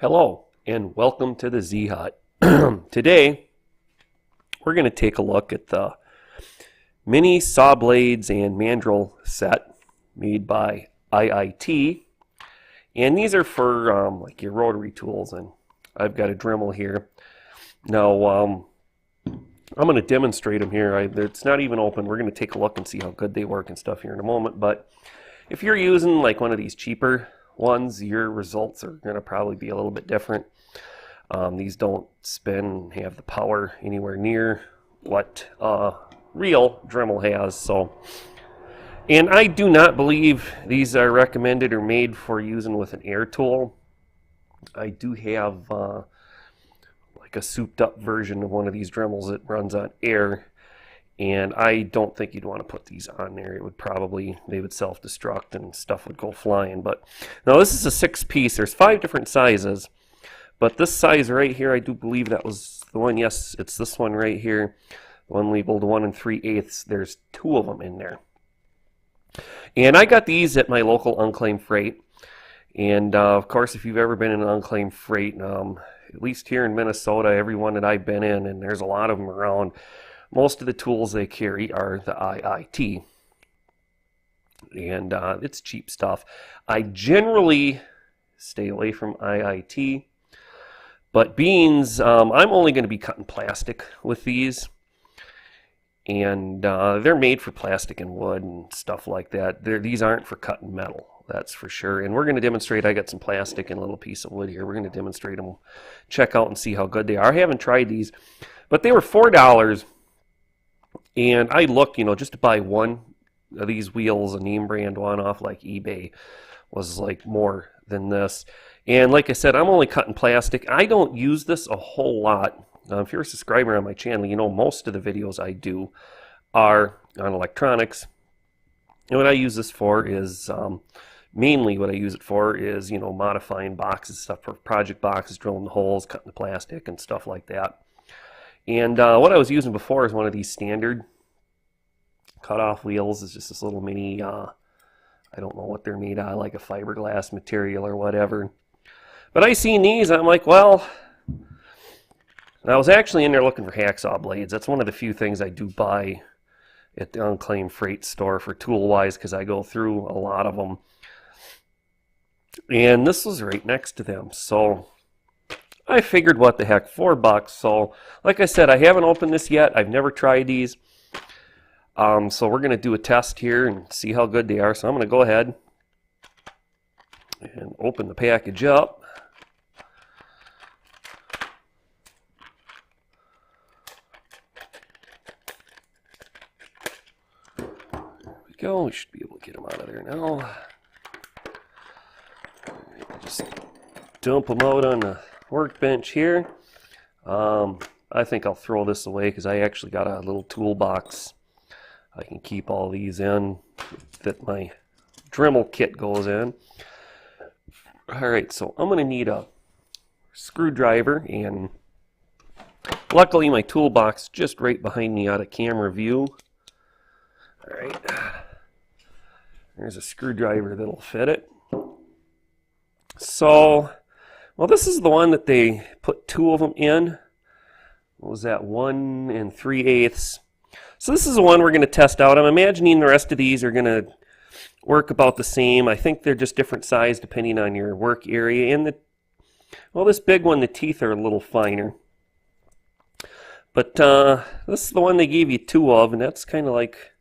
Hello and welcome to the Z-Hut. Today we're going to take a look at the mini saw blades and mandrel set made by IIT, and these are for like your rotary tools. And I've got a Dremel here. Now I'm going to demonstrate them here. It's not even open. We're going to take a look and see how good they work and stuff here in a moment. But if you're using like one of these cheaper ones, your results are going to probably be a little bit different. These don't spin and have the power anywhere near what real Dremel has. And I do not believe these are recommended or made for using with an air tool. I do have like a souped up version of one of these Dremels that runs on air, and I don't think you'd want to put these on there. It would probably, they would self-destruct and stuff would go flying. But now this is a 6-piece. There's 5 different sizes, but this size right here, I do believe that was the one. Yes, it's this one right here, the one labeled 1 3/8. There's 2 of them in there. And I got these at my local unclaimed freight. And of course, if you've ever been in an unclaimed freight, at least here in Minnesota, every one that I've been in, and there's a lot of them around, most of the tools they carry are the IIT, and it's cheap stuff. I generally stay away from IIT, but beans, I'm only going to be cutting plastic with these, and they're made for plastic and wood and stuff like that. These aren't for cutting metal, that's for sure. And we're going to demonstrate. I got some plastic and a little piece of wood here. We're going to demonstrate them, check out and see how good they are. I haven't tried these, but they were $4. And I looked, just to buy one of these wheels, a name brand one off like eBay, was like more than this. And like I said, I'm only cutting plastic. I don't use this a whole lot. If you're a subscriber on my channel, most of the videos I do are on electronics. And what I use this for is, mainly what I use it for is, modifying boxes, stuff for project boxes, drilling the holes, cutting the plastic and stuff like that. And what I was using before is one of these standard cutoff wheels. It's just this little mini, I don't know what they're made out of, like a fiberglass material or whatever. But I seen these, I'm like, well, and I was actually in there looking for hacksaw blades. That's one of the few things I do buy at the unclaimed freight store for tool-wise, because I go through a lot of them. And this was right next to them, so I figured, what the heck, $4. So, like I said, I haven't opened this yet. I've never tried these. So we're going to do a test here and see how good they are. So I'm going to go ahead and open the package up. There we go. We should be able to get them out of there now. Just dump them out on the workbench here. I think I'll throw this away because I actually got a little toolbox I can keep all these in that my Dremel kit goes in. Alright, so I'm going to need a screwdriver, and luckily my toolbox is just right behind me out of camera view. Alright, there's a screwdriver that'll fit it. So, well, this is the one that they put 2 of them in. What was that? 1 3/8. So this is the one we're going to test out. I'm imagining the rest of these are going to work about the same. I think they're just different size depending on your work area. And well, this big one, the teeth are a little finer. But this is the one they gave you 2 of, and that's kind of like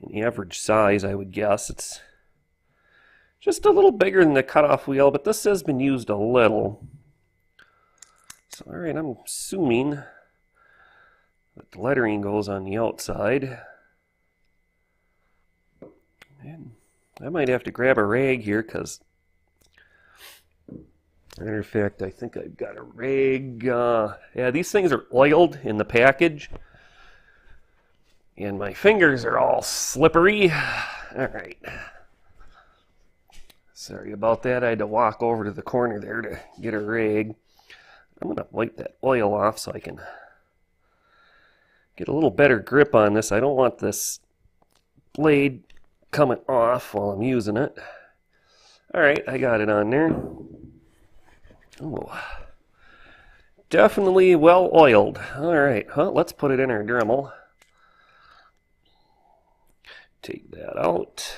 an average size, I would guess. It's just a little bigger than the cutoff wheel, but this has been used a little. So, alright, I'm assuming that the lettering goes on the outside. And I might have to grab a rag here, because, matter of fact, I think I've got a rag. Yeah, these things are oiled in the package, and my fingers are all slippery. Alright. Sorry about that. I had to walk over to the corner there to get a rag. I'm going to wipe that oil off so I can get a little better grip on this. I don't want this blade coming off while I'm using it. Alright, I got it on there. Ooh. Definitely well oiled. All right, let's put it in our Dremel. Take that out.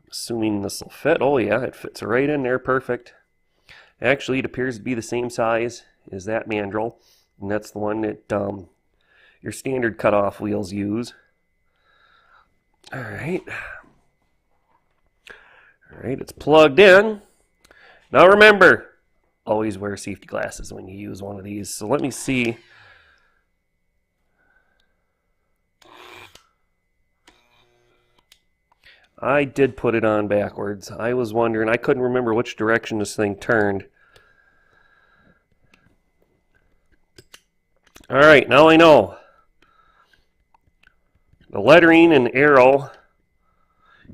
I'm assuming this will fit. Oh yeah, it fits right in there, perfect. Actually, it appears to be the same size as that mandrel, and that's the one that your standard cutoff wheels use. All right, it's plugged in. Now remember, always wear safety glasses when you use one of these. So let me see. I did put it on backwards. I was wondering, I couldn't remember which direction this thing turned. All right, now I know. The lettering and arrow,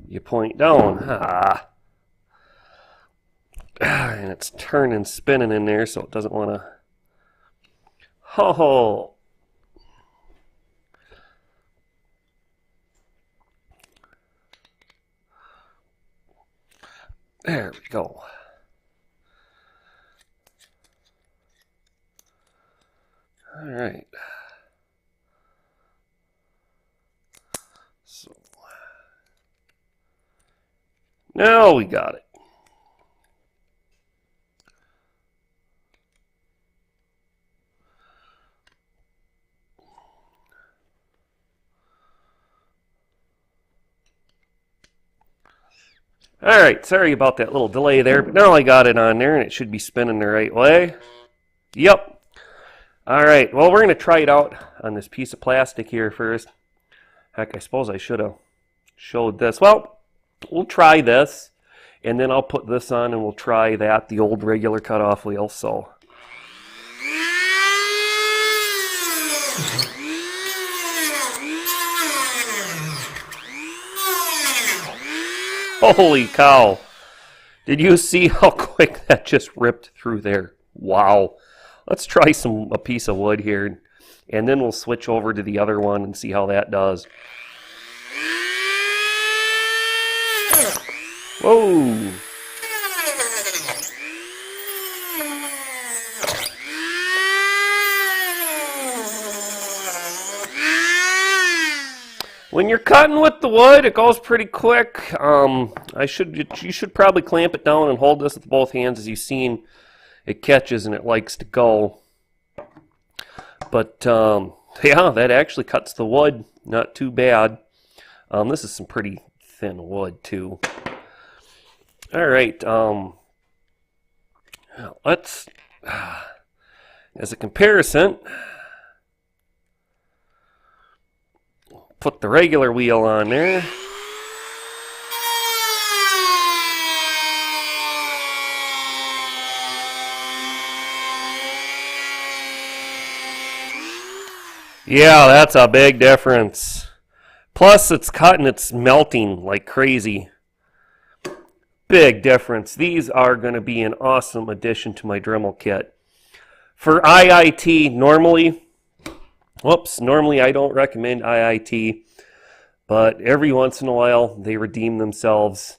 you point down. And it's turning, spinning in there, so it doesn't want to. Oh. There we go. All right. So now we got it. All right, sorry about that little delay there, but now I got it on there and it should be spinning the right way. Yep. All right, well, we're going to try it out on this piece of plastic here first. Heck, I suppose I should have showed this. Well, we'll try this, and then I'll put this on and we'll try that, the old regular cutoff wheel. So. Holy cow. Did you see how quick that just ripped through there? Wow. Let's try a piece of wood here, and then we'll switch over to the other one and see how that does. Whoa. When you're cutting with the wood, it goes pretty quick. You should probably clamp it down and hold this with both hands. As you've seen, it catches and it likes to go. But yeah, that actually cuts the wood not too bad. This is some pretty thin wood too. All right, let's, as a comparison, put the regular wheel on there. Yeah, that's a big difference. Plus, it's cutting, it's melting like crazy. Big difference. These are going to be an awesome addition to my Dremel kit. For IIT, normally I don't recommend IIT, but every once in a while they redeem themselves.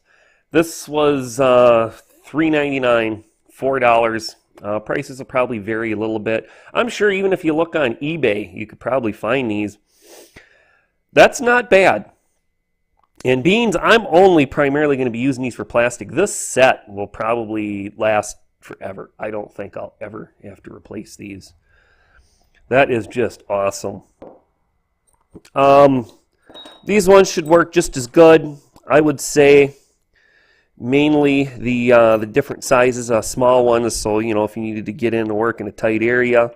This was $3.99, $4. Prices will probably vary a little bit. I'm sure even if you look on eBay, you could probably find these. That's not bad. And beans, I'm only primarily going to be using these for plastic. This set will probably last forever. I don't think I'll ever have to replace these. That is just awesome. These ones should work just as good. I would say mainly the different sizes, small ones, so if you needed to get in to work in a tight area.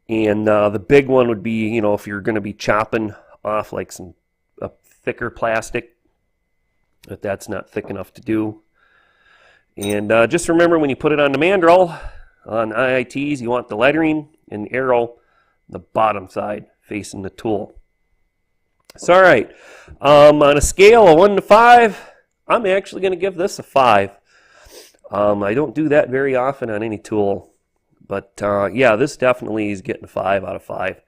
And the big one would be, if you're going to be chopping off like some thicker plastic, but that's not thick enough to do. And just remember, when you put it on the mandrel, on IITs, you want the lettering and the arrow on the bottom side facing the tool. So, all right, on a scale of 1 to 5, I'm actually going to give this a 5. I don't do that very often on any tool, but yeah, this definitely is getting a 5 out of 5.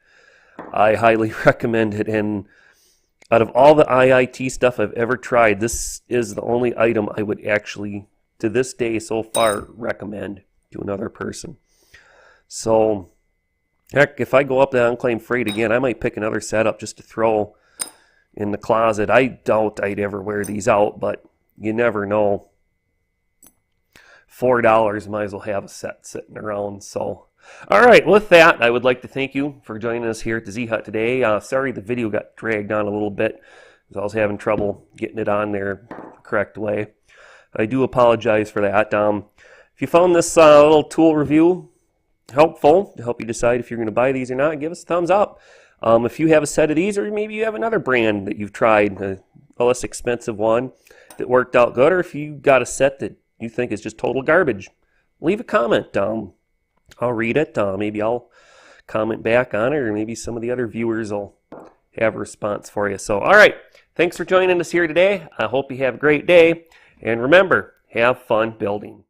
I highly recommend it, and out of all the IIT stuff I've ever tried, this is the only item I would actually to this day so far recommend to another person. So heck, if I go up to unclaimed freight again, I might pick another setup just to throw in the closet. I doubt I'd ever wear these out, but you never know. $4, might as well have a set sitting around. So, all right, with that, I would like to thank you for joining us here at the Z Hut today. Sorry the video got dragged on a little bit, because I was having trouble getting it on there the correct way. I do apologize for that. If you found this little tool review helpful to help you decide if you're going to buy these or not, give us a thumbs up. If you have a set of these, or maybe you have another brand that you've tried, a less expensive one that worked out good, or if you got a set that you think is just total garbage, leave a comment. I'll read it. Maybe I'll comment back on it, or maybe some of the other viewers will have a response for you. So, all right, thanks for joining us here today. I hope you have a great day, and remember, have fun building.